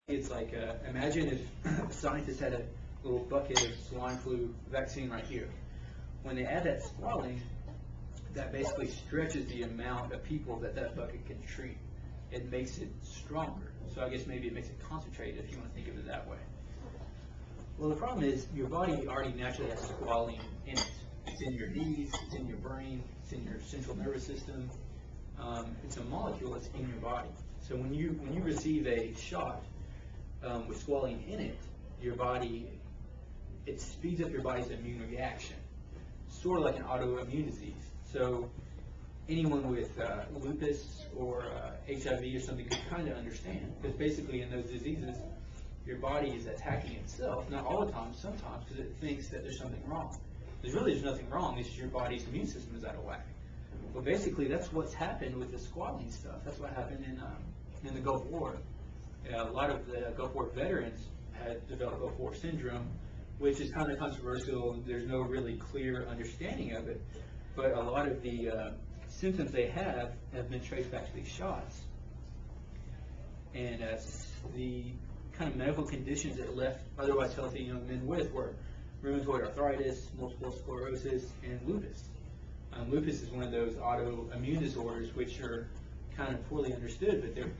It's like, imagine if scientists had a little bucket of swine flu vaccine right here. When they add that squalene, that basically stretches the amount of people that bucket can treat. It makes it stronger. So I guess maybe it makes it concentrated, if you want to think of it that way. Well, the problem is your body already naturally has squalene in it. It's in your knees, it's in your brain, it's in your central nervous system. It's a molecule that's in your body. So when you receive a shot with squalene in it, your body, it speeds up your body's immune reaction, sort of like an autoimmune disease. So anyone with lupus or HIV or something could kind of understand, because basically in those diseases, your body is attacking itself, not all the time, sometimes, because it thinks that there's something wrong. There's nothing wrong, it's just your body's immune system is out of whack. But basically that's what's happened with the squalene stuff. That's what happened in the Gulf War. A lot of the Gulf War veterans had developed Gulf War syndrome, which is kind of controversial. There's no really clear understanding of it, but a lot of the symptoms they have been traced back to these shots. And the kind of medical conditions it left otherwise healthy young men with were rheumatoid arthritis, multiple sclerosis, and lupus. Lupus is one of those autoimmune disorders which are kind of poorly understood, but they're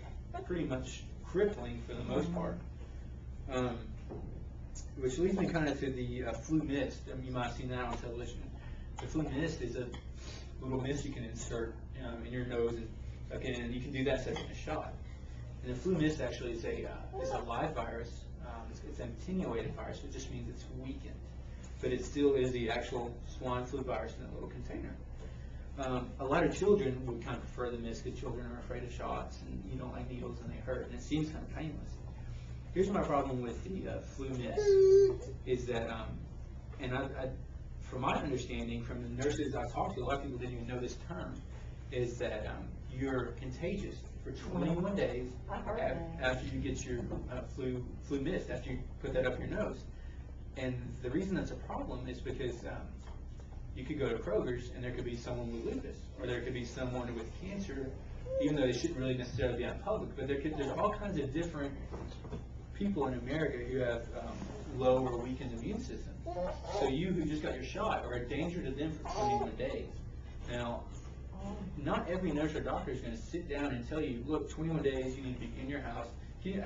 pretty much crippling for the most part. Which leads me kind of to the FLUMIST. You might have seen that on television. The FLUMIST is a little mist you can insert in your nose, and you can do that instead of a shot. And the FLUMIST actually is a live virus. It's an attenuated virus, which just means it's weakened. But it still is the actual swine flu virus in a little container. A lot of children would kind of prefer the mist because children are afraid of shots, and you don't like needles and they hurt, and it seems kind of painless. Here's my problem with the FLUMIST is that, from my understanding, from the nurses I talked to, a lot of people didn't even know this term, is that you're contagious for 21 days after you get your FLUMIST, after you put that up your nose. And the reason that's a problem is because you could go to Kroger's and there could be someone with lupus, or there could be someone with cancer, even though they shouldn't really necessarily be out in public. But there's all kinds of different people in America who have low or weakened immune system. So you who just got your shot are a danger to them for 21 days. Now, not every nurse or doctor is going to sit down and tell you, look, 21 days you need to be in your house.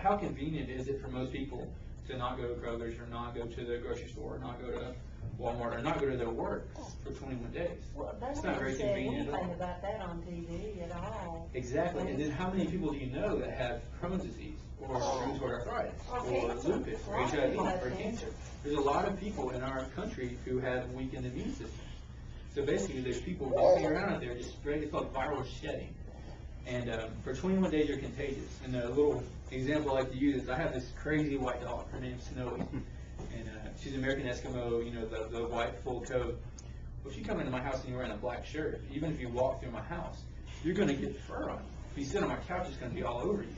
How convenient is it for most people to not go to Kroger's, or not go to the grocery store, or not go to Walmart, or not go to their work for 21 days? Well, it's not very convenient at all. Anything about that on TV at all. Exactly. And then how many people do you know that have Crohn's disease, or rheumatoid arthritis, or lupus, or HIV, or cancer? There's a lot of people in our country who have weakened immune systems. So basically, there's people walking around out there just spreading. It's called viral shedding. And for 21 days, you're contagious. And a little example I like to use is I have this crazy white dog. Her name's Snowy. And she's an American Eskimo, you know, the white full coat. Well, if you come into my house and you're wearing a black shirt, even if you walk through my house, you're going to get fur on you. If you sit on my couch, it's going to be all over you.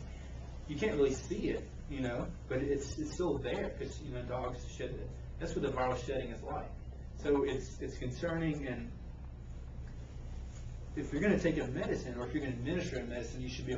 You can't really see it, you know, but it's still there because, you know, dogs shed it. That's what the viral shedding is like. So it's concerning, and if you're going to take a medicine, or if you're going to administer a medicine, you should be